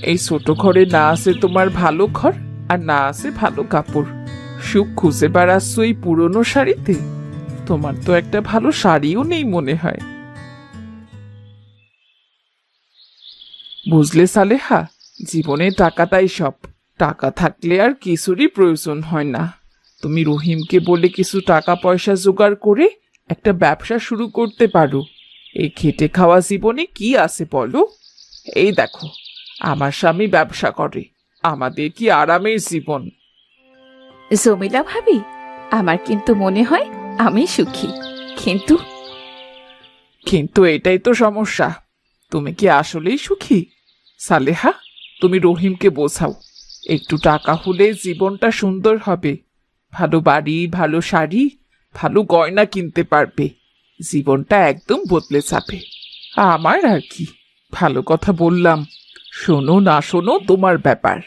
E: এই ছোট ঘরে না আছে তোমার ভালো ঘর, আর না আছে ভালো কাপড়। সুখ খুঁজে বেড়াচ্ছ এই পুরনো শাড়িতে? তোমার তো একটা ভালো শাড়িও নেই মনে হয়। বুঝলে সালেহা, জীবনে টাকাটাই সব। টাকা থাকলে আর কিছুরই প্রয়োজন হয় না। তুমি রহিমকে বলে কিছু টাকা পয়সা জোগাড় করে একটা ব্যবসা শুরু করতে পারো। এই খেটে খাওয়া জীবনে কি আছে বলো? এই দেখো, আমার স্বামী ব্যবসা করে, আমাদের কি আরামের জীবন।
A: জমিলা ভাবি, আমার কিন্তু মনে হয় আমি সুখী, কিন্তু
E: কিন্তু এটাই তো সমস্যা, তুমি কি আসলেই সুখী? সালেহা, তুমি রহিমকে বোঝাও, একটু টাকা হলে জীবনটা সুন্দর হবে। ভালো বাড়ি, ভালো শাড়ি, ভালো গয়না কিনতে পারবে, জীবনটা একদম বদলে যাবে। আমার আর কি, ভালো কথা বললাম, শোনো না শোনো তোমার ব্যাপার।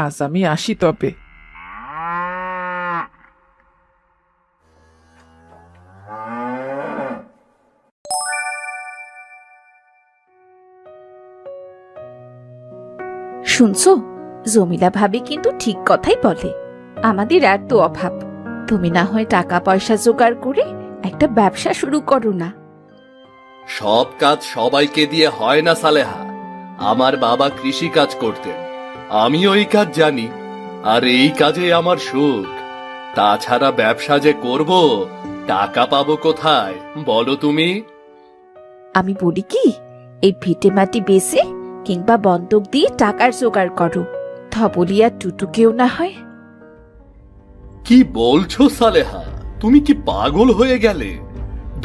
E: আজ আমি আসি তবে।
A: শুনছো, জমিলা ভাবি কিন্তু ঠিক কথাই বলে। আমাদের এত অভাব, তুমি না হয় টাকা পয়সা জোগাড় করে একটা ব্যবসা শুরু করো না।
B: সব কাজ সবাইকে দিয়ে হয় না সালেহা। আমার বাবা কৃষি কাজ করতেন, আমি ওই কাজ জানি, আর এই কাজে আমার সুখ। তাছাড়া ব্যবসা যে করব, টাকা পাবো কোথায় বলো তুমি?
A: আমি বলি কি, এই ভিটে মাটি বেচে কিংবা বন্ধক দিয়ে টাকার জোগাড় করো, ধবলি আর টুটুকেও না হয়।
B: কি বলছো সালেহা, তুমি কি পাগল হয়ে গেলে?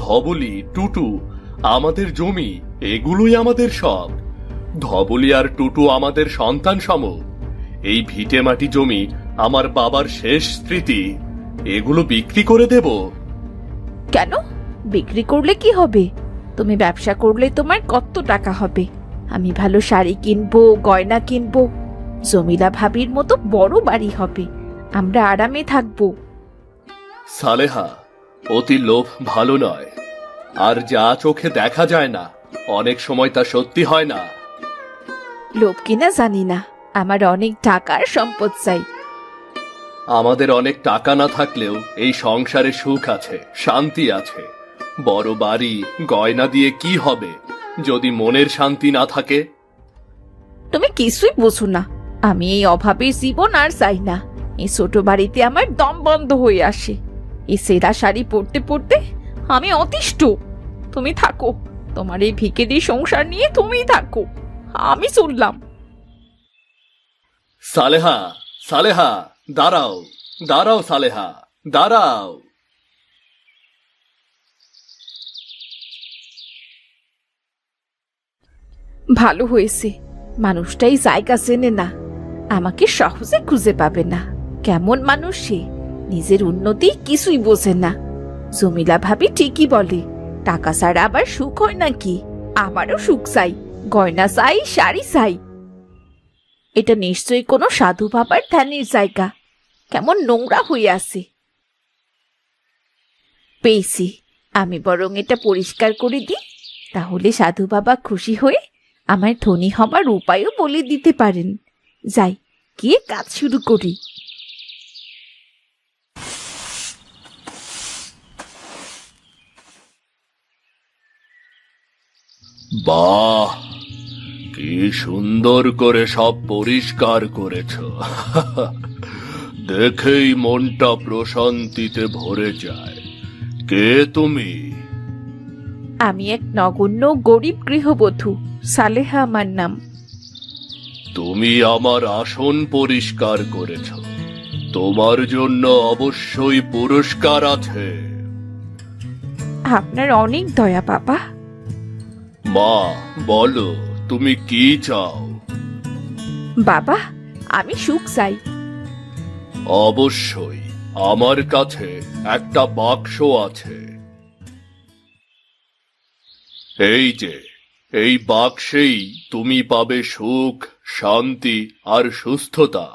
B: ধবলি, টুটু, আমাদের জমি, এগুলোই আমাদের সব। ধবলি আর টুটু আমাদের সন্তান সম। এই ভিটে মাটি জমি আমার বাবার শেষ স্মৃতি, এগুলো বিক্রি করে দেব?
A: কেন? বিক্রি করলে কি হবে? তুমি ব্যবসা করলে তোমার কত টাকা হবে। আমি ভালো শাড়ি কিনবো, গয়না কিনবো, জমিলা ভাবির মতো বড় বাড়ি হবে, আমরা আরামে থাকবো।
B: সালেহা, অতি লোভ ভালো নয়, আর যা চোখে দেখা যায় না অনেক সময় তা সত্যি হয় না।
A: লোভ কিনা জানি না, আমার অনেক টাকার সম্পদ চাই।
B: আমাদের অনেক টাকা না থাকলেও এই সংসারে সুখ আছে, শান্তি আছে। বড় বাড়ি, গয়না দিয়ে কি হবে যদি মনের শান্তি না থাকে?
A: তুমি কিছুই বোঝো না, আমি এই অভাবের জীবন আর চাই না। এই ছোট বাড়িতে আমার দম বন্ধ হয়ে আসে। এই সেরা শাড়ি পরতে পরতে আমি অতিষ্ঠ। তুমি থাকো, তোমার এই ভিখারি সংসার নিয়ে তুমিই থাকো, আমি চললাম।
B: সালেহা, সালেহা, দাঁড়াও, দাঁড়াও সালেহা, দাঁড়াও।
A: ভালো হয়েছে, মানুষটাই জায়গা চেনে না, আমাকে সহজে খুঁজে পাবে না। কেমন মানুষ সে, নিজের উন্নতি কিছুই বোঝে না। জমিলা ভাবি ঠিকই বলে, টাকা ছাড়া আবার সুখ হয় নাকি? আমারও সুখ চাই, গয়না চাই, শাড়ি চাই। এটা নিশ্চয়ই কোনো সাধু বাবার ধ্যানের জায়গা, কেমন নোংরা হয়ে আছে। পেয়েছি, আমি বরং এটা পরিষ্কার করে দিই, তাহলে সাধু বাবা খুশি হয়ে আমার ধনী হবার উপায়ও বলে দিতে পারেন। যাই, গিয়ে কাজ শুরু করি।
B: বাহ, কি সুন্দর করে সব পরিষ্কার করেছ। দেখেই মনটা প্রশান্তিতে ভরে যায়। কে তুমি?
A: আমি এক নগণ্য গরিব গৃহবধূ, সালেহা আমার নাম।
B: তুমি আমার আসন পরিষ্কার করেছ, তোমার জন্য অবশ্যই পুরস্কার আছে।
A: আপনার অনেক দয়া বাবা।
B: মা, বলো তুমি কি চাও?
A: বাবা, আমি সুখ চাই।
B: অবশ্যই, আমার কাছে একটা বাক্স আছে। এই যে, এই বাক্সেই তুমি পাবে সুখ, শান্তি আর সুস্থতা।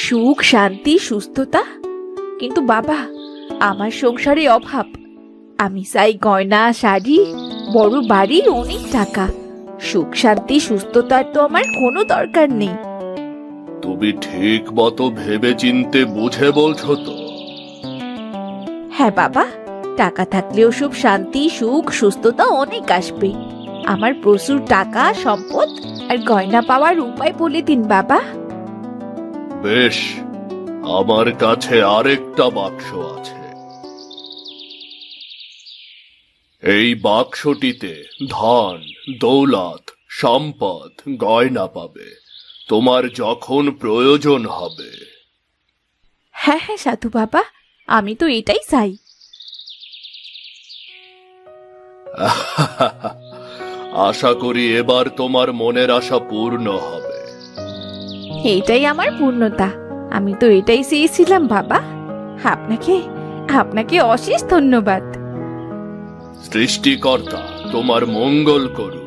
A: সুখ, শান্তি, সুস্থতা? কিন্তু বাবা, আমার সংসারে অভাব। আমি চাই গয়না, শাড়ি, বড় বাড়ি, অনেক টাকা। সুখ, শান্তি, সুস্থতার তো আমার কোনো দরকার নেই।
B: তুমি ঠিক মতো ভেবে চিনতে বুঝে বলছো তো?
A: হ্যাঁ বাবা, টাকা থাকলেও সব শান্তি, সুখ, সুস্থতা অনেক আসবে। আমার প্রচুর টাকা, সম্পদ আর গয়না পাওয়ার উপায় বলে দিন বাবা।
B: বেশ, আমার কাছে আরেকটা বাক্স আছে। এই বাক্সটিতে ধন, দৌলত, সম্পদ, গয়না পাবে, তোমার যখন প্রয়োজন হবে।
A: হ্যাঁ হ্যাঁ সাধু বাবা, আমি তো এটাই চাই।
B: আশা করি এবার তোমার মনের আশা পূর্ণ হবে।
A: এইটাই আমার পূর্ণতা। আমি তো এটাই চেয়েছিলাম বাবা। আপনাকে আপনাকে অশেষ ধন্যবাদ।
B: সৃষ্টিকর্তা তোমার মঙ্গল করুন।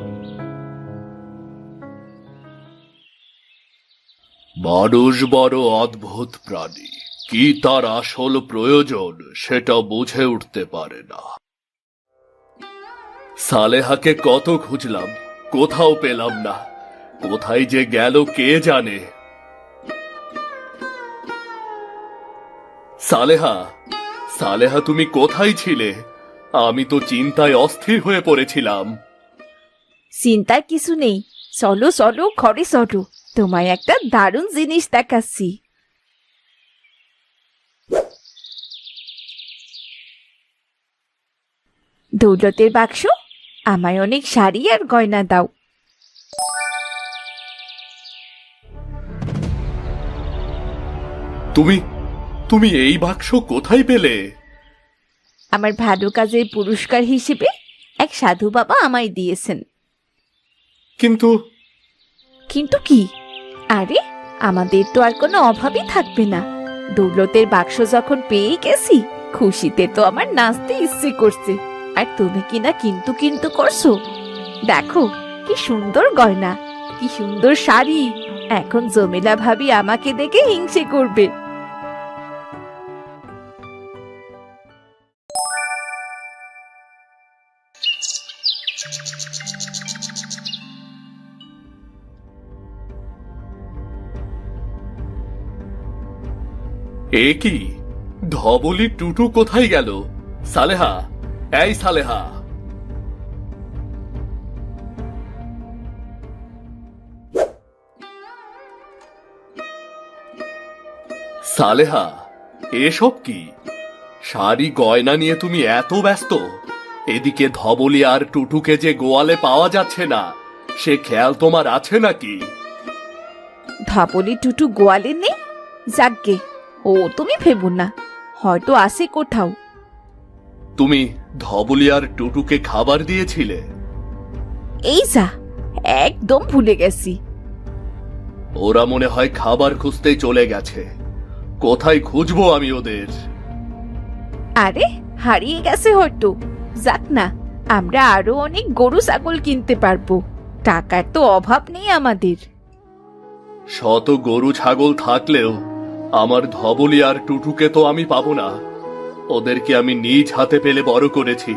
B: মানুষ বড় অদ্ভুত প্রাণী, কি তার আসল প্রয়োজন সেটা বুঝে উঠতে পারে না। সালেহাকে কত খুঁজলাম, কোথাও পেলাম না। কোথায় যে গেল কে জানে। সালেহা, সালেহা তুমি কোথায় ছিলে? আমি তো চিন্তায় অস্থির হয়ে পড়েছিলাম।
A: চিন্তার কিছু নেই, চলো চলো ঘরে চলো, তোমায় একটা দারুণ জিনিস দেখাচ্ছি। দৌলতের বাক্স, আমায় অনেক শাড়ি আর গয়না দাও।
B: তুমি তুমি এই বাক্স কোথায় পেলে?
A: আমার ভালো কাজের পুরস্কার হিসেবে এক সাধু বাবা আমায় দিয়েছেন।
B: কিন্তু
A: কিন্তু কি? আরে আমাদের তো আর কোনো অভাবই থাকবে না। দৌলতের বাক্স যখন পেয়ে গেছি, খুশিতে তো আমার নাচতে ইচ্ছে করছে। আর তুমি কিনা কিন্তু কিন্তু করছো। দেখো কি সুন্দর গয়না, কি সুন্দর শাড়ি। এখন জমিলা ভাবি আমাকে দেখে হিংসে করবে।
B: এ কি, ধবলি টুটু কোথায় গেল? সালেহা, এই সালেহা। সালেহা, এসব কি? শাড়ি গয়না নিয়ে তুমি এত ব্যস্ত? এদিকে ধবলি আর টুটুকে যে গোয়ালে পাওয়া যাচ্ছে না, সে খেয়াল তোমার আছে নাকি?
A: ধবলি টুটু গোয়ালে নেই? যাগ্গে, ও তুমি ভেবো না, হয়তো আসে কোথাও।
B: তুমি ধবলি আর টুটুকে খাবার দিয়েছিলে?
A: এই যা, একদম ভুলে গেছি।
B: ওরা মনে হয় খাবার খুঁজতেই চলে গেছে। কোথায় খুঁজবো আমি ওদের?
A: আরে হারিয়ে গেছে হয়তো। যাক না, আমরা আরো অনেক গরু ছাগল কিনতে পারবো। টাকার তো অভাব নেই আমাদের।
B: শত গরু ছাগল থাকলেও আমার ধবলি আর টুটুকে তো আমি পাবো না। ওদেরকে আমি নিজ হাতে পেলে বড় করেছি।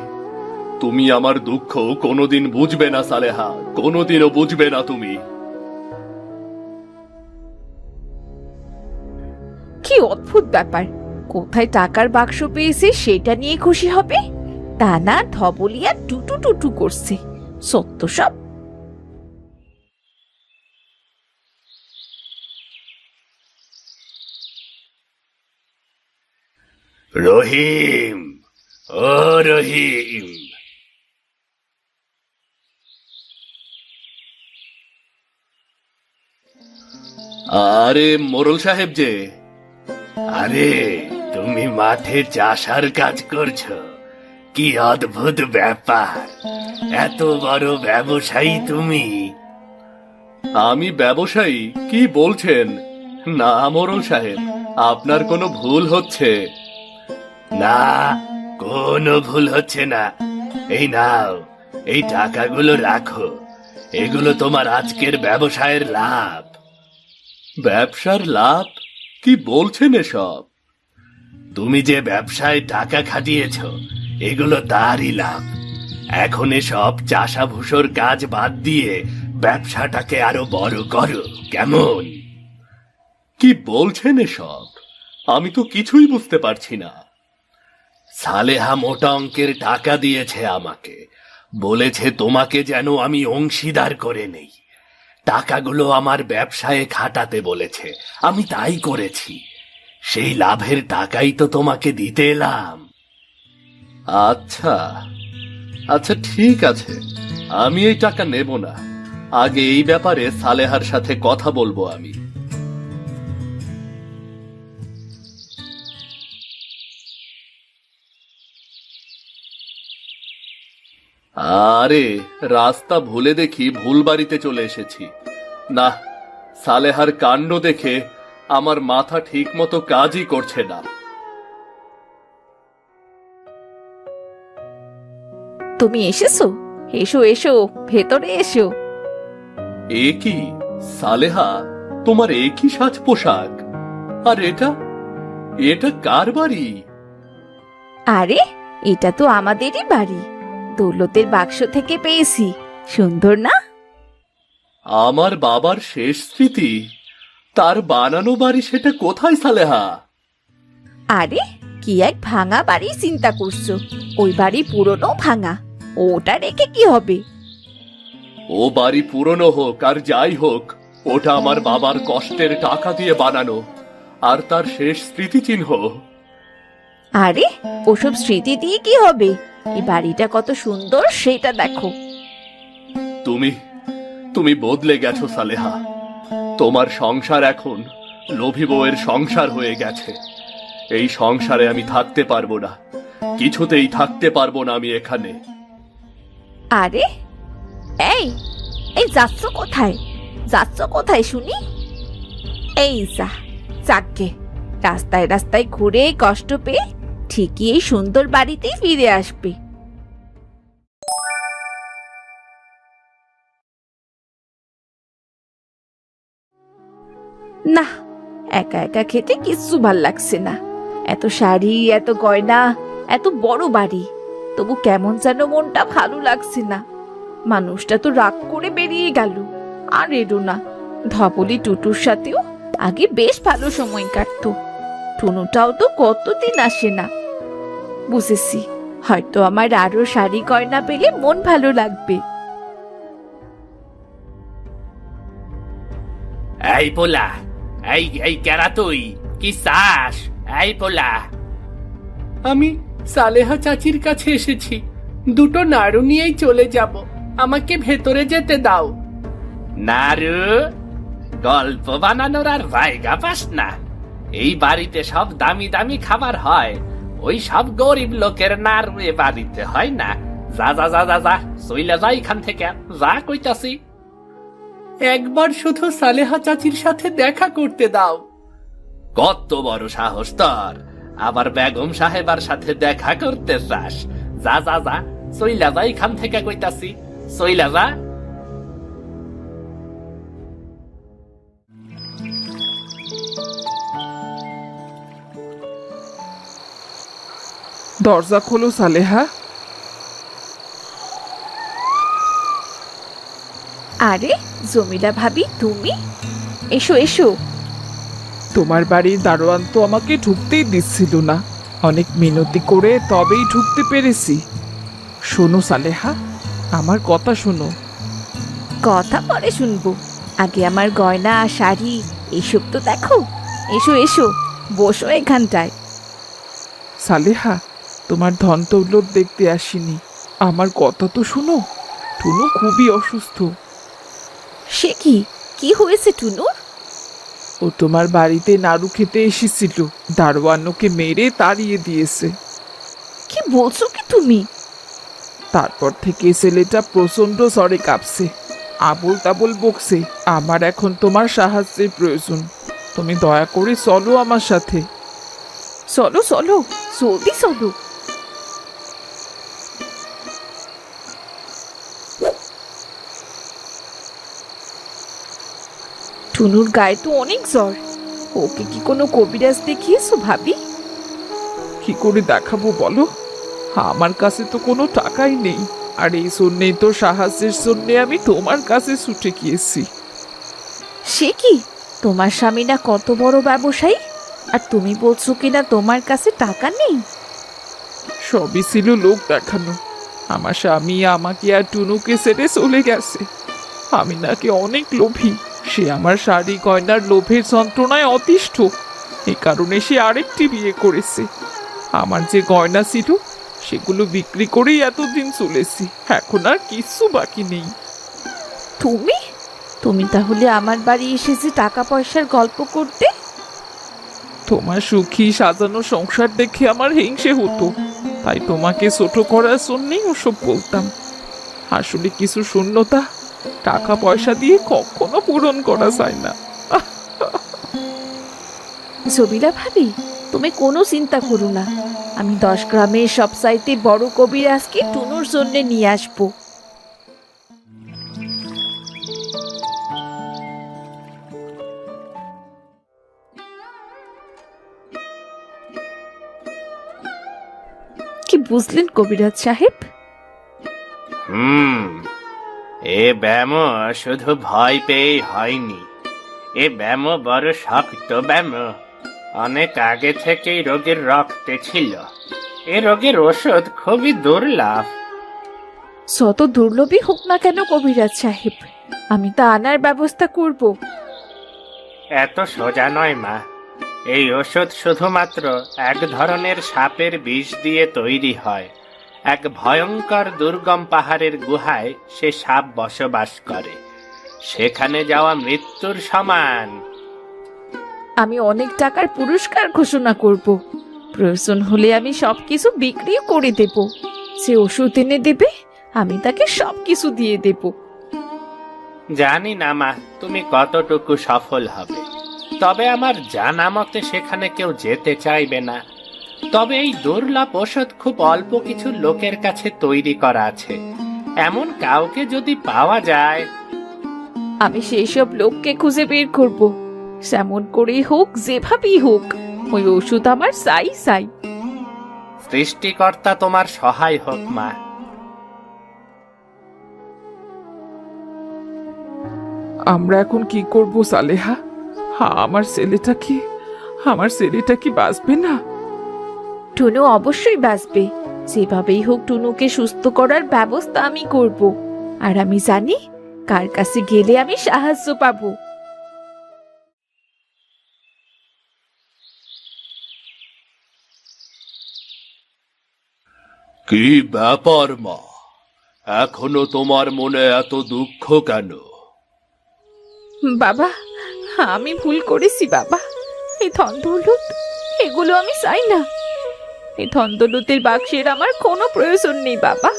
B: তুমি আমার দুঃখ কোনোদিন বুঝবে না সালেহা, কোনোদিনও বুঝবে না তুমি।
A: কি অদ্ভুত ব্যাপার, কোথায় টাকার বাক্স পেয়েছে সেটা নিয়ে খুশি হবে, তা না ধবলি আর টুটু টুটু করছে। সত্য সব।
B: রহিম, ও রহিম। আরে মোরল সাহেব যে। আরে তুমি মাঠে চাষার কাজ করছো? কি অদ্ভুত ব্যাপার, এত বড় ব্যবসায়ী তুমি। আমি ব্যবসায়ী? কি বলছেন? না মোরল সাহেব, আপনার কোনো ভুল হচ্ছে। না, কোনো ভুল হচ্ছে না। এই নাও, এই টাকাগুলো রাখো। এগুলো তোমার আজকের ব্যবসায়ের লাভ। ব্যবসার লাভ? কি বলছেন এসব? তুমি যে ব্যবসায় টাকা খাটিয়েছ, এগুলো তারই লাভ। এখন এসব চাষাভুষোর কাজ বাদ দিয়ে ব্যবসাটাকে আরো বড় করো, কেমন? কি বলছেন এসব? আমি তো কিছুই বুঝতে পারছি না। সালেহা মোটা অঙ্কের টাকা দিয়েছে আমাকে, বলেছে তোমাকে যেন আমি অংশীদার করে নেই। টাকাগুলো আমার ব্যবসায় খাটাতে বলেছে, আমি তাই করেছি। সেই লাভের টাকাই তো তোমাকে দিতে এলাম। আচ্ছা আচ্ছা, ঠিক আছে, আমি এই টাকা নেব না। আগে এই ব্যাপারে সালেহার সাথে কথা বলবো আমি। আরে রাস্তা ভুলে দেখি ভুল বাড়িতে চলে এসেছি। না, সালেহার কাণ্ড দেখে আমার মাথা ঠিক মতো কাজই করছে না।
A: তুমি এসেছো? এসো এসো, ভেতরে এসো।
B: এ কি সালেহা, তোমার এ কি সাজ পোশাক? আর এটা এটা কার বাড়ি?
A: আরে এটা তো আমাদেরই বাড়ি, দৌলতের বাক্স থেকে পেয়েছি। সুন্দর না?
B: আমার বাবার শেষ স্মৃতি, তার বানানো বাড়ি, সেটা কোথায় সালেহা?
A: আরে কি এক ভাঙা বাড়ি চিন্তা করছো? ওই বাড়ি পুরনো ভাঙা, ওটা রেখে কি হবে?
B: ও বাড়ি পুরনো হোক আর যাই হোক, ওটা আমার বাবার কষ্টের টাকা দিয়ে বানানো, আর তার শেষ স্মৃতিচিহ্ন।
A: আরে ওসব স্মৃতি দিয়ে কি হবে? এই বাড়িটা কত সুন্দর সেটা দেখো।
B: তুমি তুমি বদলে গেছো সালেহা। তোমার সংসার এখন লোভী বউয়ের সংসার হয়ে গেছে। এই সংসারে আমি থাকতে পারবো না, কিছুতেই থাকতে পারবো না আমি এখানে।
A: আরে এই এই যাচ্ছ কোথায়? যাচ্ছ কোথায় শুনি? এই যা, যাকে রাস্তায় রাস্তায় ঘুরে কষ্ট পেয়ে ঠিকই এই সুন্দর বাড়িতেই ফিরে আসবে। না, একা একা খেতে কিচ্ছু ভাল লাগছে না। এত শাড়ি, এত গয়না, এত বড় বাড়ি, তবু কেমন যেন মনটা ভালো লাগছে না। মানুষটা তো রাগ করে বেরিয়ে গেল, আর এলো না। ধপলি টুটুর সাথেও আগে বেশ ভালো সময় কাটতো। টুনুটাও তো কতদিন আসে না। বুঝেছি, হয়তো আমার আরো শাড়ি গয়না পেলে মন ভালো লাগবে।
C: এই পোলা, এই এই কেরা তুই? কি চাস? এই পোলা, আমি সালেহা চাচির কাছে এসেছি। দুটো নাড়ু নিয়েই চলে যাব, আমাকে ভেতরে যেতে দাও। নাড়ু? গল্প বানানোর আর জায়গা পাস না? এই বাড়িতে সব দামি দামি খাবার হয়, ওই সব গরিব লোকের নাড়ু এ বাড়িতে হয় না। যা যা যা যা যা, চইলা যা এখান থেকে, যা কইতাছি। একবার শুধু সালেহা চাচির সাথে দেখা করতে দাও। কত বড় সাহস তোর, আবার বেগম সাহেবার সাথে দেখা করতে চাস? যা যা যা, চইলা যা এখান থেকে কইতাছি, চইলা যা।
E: দরজা খোলো সালেহা।
A: আরে জমিলা ভাবি, তুমি? এসো এসো।
E: তোমার বাড়ির দারোয়ান তো আমাকে ঢুকতেই দিচ্ছিল না, অনেক মিনতি করে তবেই ঢুকতে পেরেছি। শোনো সালেহা, আমার কথা শোনো।
A: কথা পরে শুনবো, আগে আমার গয়না আর শাড়ি এসব তো দেখো। এসো এসো, বসো এখানটায়।
E: সালেহা, তোমার ধন দৌলত দেখতে আসিনি, আমার কথা তো শোনো। টুনু খুবই অসুস্থ।
A: সে কি? কি হয়েছে টুনুর?
E: ও তোমার বাড়িতে নাড়ু খেতে এসেছিল, দারোয়ান ওকে মেরে তাড়িয়ে দিয়েছে।
A: কি বলছো কি তুমি?
E: তারপর থেকে ছেলেটা প্রচন্ড জ্বরে কাঁপছে, আবোল তাবোল বকছে। আমার এখন তোমার সাহায্যের প্রয়োজন, তুমি দয়া করে চলো আমার সাথে।
A: চলো চলো, জলদি চলো। টুনুর গায়ে তো অনেক জ্বর, ওকে কি কোনো কবিরাজ দেখিয়েছো ভাবি?
E: কি করে দেখাবো বলো? আমার কাছে তো কোনো টাকাই নেই, আর এই জন্যেই তো সাহায্যের জন্যে আমি তোমার কাছে ছুটে গিয়েছি।
A: সে কি? তোমার স্বামী না কত বড় ব্যবসায়ী, আর তুমি বলছো কিনা তোমার কাছে টাকা নেই?
E: সবই ছিল লোক দেখানো। আমার স্বামী আমাকে আর টুনুকে ছেড়ে চলে গেছে। আমি নাকি অনেক লোভী, সে আমার শাড়ি গয়নার লোভের যন্ত্রণায় অতিষ্ঠ, এ কারণে সে আরেকটি বিয়ে করেছে। আমার যে গয়না ছিল সেগুলো বিক্রি করেই এতদিন চলেছি, এখন আর কিছু বাকি নেই।
A: তুমি তুমি তাহলে আমার বাড়ি এসেছে টাকা পয়সার গল্প করতে?
E: তোমার সুখী সাজানো সংসার দেখে আমার হিংসে হতো, তাই তোমাকে ছোট করার জন্যই ওসব বলতাম। আসলে কিছু শূন্যতা টাকা পয়সা দিয়ে কখনো পূরণ করা যায় না।
A: জবিলা ভাবি, তুমি কোনো চিন্তা করো না। আমি 10 গ্রামের সবচাইতে বড় কবিরাজকে টুনুর জন্য নিয়ে আসবো। কি বুঝলেন কবিরাজ সাহেব?
C: এ ব্যায়াম শুধু ভয় পেয়েই হয়নি, এ ব্যায়াম বড় শক্ত ব্যায়াম। অনেক আগে থেকেই রোগের রক্তে ছিল। এ রোগের ওষুধ খুবই দুর্লভ।
A: যত দুর্লভই হোক না কেন কবিরাজ সাহেব, আমি তা আনার ব্যবস্থা করব।
C: এত সোজা নয় মা। এই ওষুধ শুধুমাত্র এক ধরনের সাপের বিষ দিয়ে তৈরি হয়। এক ভয়ঙ্কর দুর্গম পাহাড়ের গুহায় সে সাপ বসবাস করে। সেখানে যাওয়া মৃত্যুর সমান।
A: আমি অনেক টাকার পুরস্কার ঘোষণা করব। প্রয়োজন হলে আমি সবকিছু বিক্রি করে দেব। সে ওষুধ এনে দেবে, আমি তাকে সবকিছু দিয়ে দেব।
C: জানি না মা, তুমি কতটুকু সফল হবে। তবে আমার জানা মতে সেখানে কেউ যেতে চাইবে না। তবে এই দুর্লভ ওষুধ খুব অল্প কিছু লোকের কাছে তৈরি করা আছে। এমন কাউকে যদি পাওয়া যায়।
A: আমি সেই সব লোককে খুঁজে বের করব। যেমন করেই হোক, যেভাবেই হোক, ওই ওষুধ আমার চাই চাই।
C: সৃষ্টিকর্তা তোমার সহায় হোক মা।
E: আমরা এখন কি করব সালেহা? আমার ছেলেটা কি বাঁচবে না?
A: টুনু অবশ্যই বাঁচবে। যেভাবেই হোক টুনুকে সুস্থ করার ব্যবস্থা আমি করব। আর আমি জানি কার কাছে গেলে আমি সাহায্য পাবো।
B: কি ব্যাপার মা, এখনো তোমার মনে এত দুঃখ কেন?
A: বাবা, আমি ভুল করেছি বাবা। এই ধন দৌলত এগুলো আমি চাই না। এই ধন দৌলতের বাক্সের আমার কোনো প্রয়োজন নেই বাবা।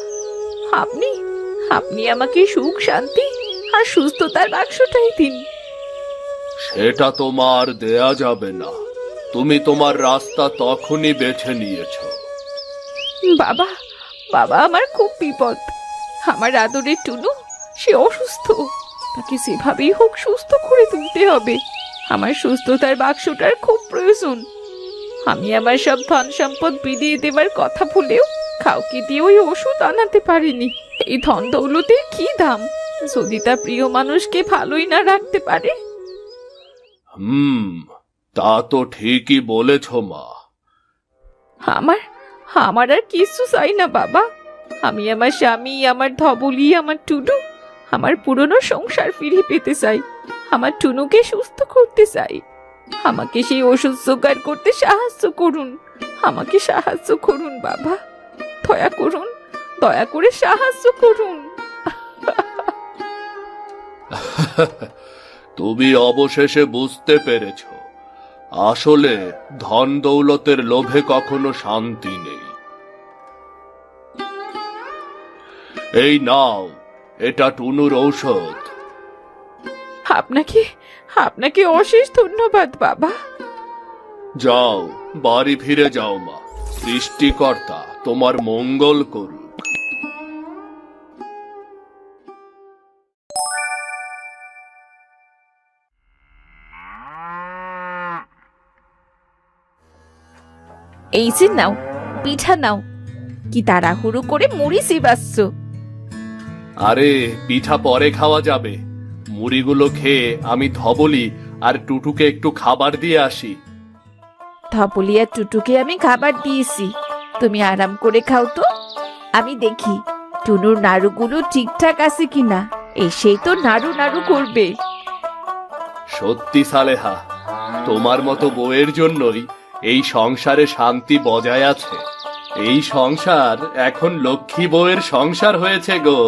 A: আপনি আপনি আমাকে সুখ, শান্তি আর সুস্থতার বাক্সটাই দিন।
B: সেটা তোমার দেয়া যাবে না। তুমি তোমার রাস্তা তখনই বেছে নিয়েছ।
A: বাবা, বাবা, আমার খুব বিপদ। আমার আদরের টুনু, সে অসুস্থ। তাকে যেভাবেই হোক সুস্থ করে তুলতে হবে। আমার সুস্থতার বাক্সটার খুব প্রয়োজন। আমি আমার সব ধন সম্পদ বিলিয়ে দেবার কথা ভুলেও কাউকে দিয়ে ওই ওষুধ আনাতে পারিনি। এই ধন দৌলতের কি দাম, যদি তা প্রিয় মানুষকে ভালোই না রাখতে পারে?
B: তা তো ঠিকই বলেছ মা।
A: আমার আমার আর কিছু চাই না বাবা। আমি আমার স্বামী, আমার ধবলি, আমার টুনু, আমার পুরনো সংসার ফিরিয়ে পেতে চাই। আমার টুনুকে সুস্থ করতে চাই। আমাকে সেই ওষুধ জোগাড় করতে সাহায্য করুন। আমাকে সাহায্য করুন বাবা, দয়া করুন, দয়া করে সাহায্য করুন।
B: তুমি অবশেষে বুঝতে পেরেছ, আসলে ধন দৌলতের লোভে কখনো শান্তি নেই। এই নাও, এটা টুনুর ঔষধ।
A: আপনাকে আপনাকে অশেষ ধন্যবাদ বাবা।
B: যাও, বাড়ি ফিরে যাও মা। সৃষ্টিকর্তা তোমার মঙ্গল করুক।
A: এই যে নাও, পিঠা নাও। কি তাড়াহুড়ো করে মুড়ি চিবাচ্ছ?
B: আরে, পিঠা পরে খাওয়া যাবে। মুড়িগুলো খেয়ে আমি ধবলি আর টুটুকে একটু খাবার দিয়ে আসি।
A: ধবলি আর টুটুকে আমি খাবার দিয়েছি, তুমি আরাম করে খাও তো। আমি দেখি টুনুর নাড়ুগুলো ঠিকঠাক আছে কিনা। এসেই তো নাড়ু নাড়ু করবে।
B: সত্যি সালেহা, তোমার মতো বউয়ের জন্যই এই সংসারে শান্তি বজায় আছে। এই সংসার এখন লক্ষ্মী বউয়ের সংসার হয়েছে গো।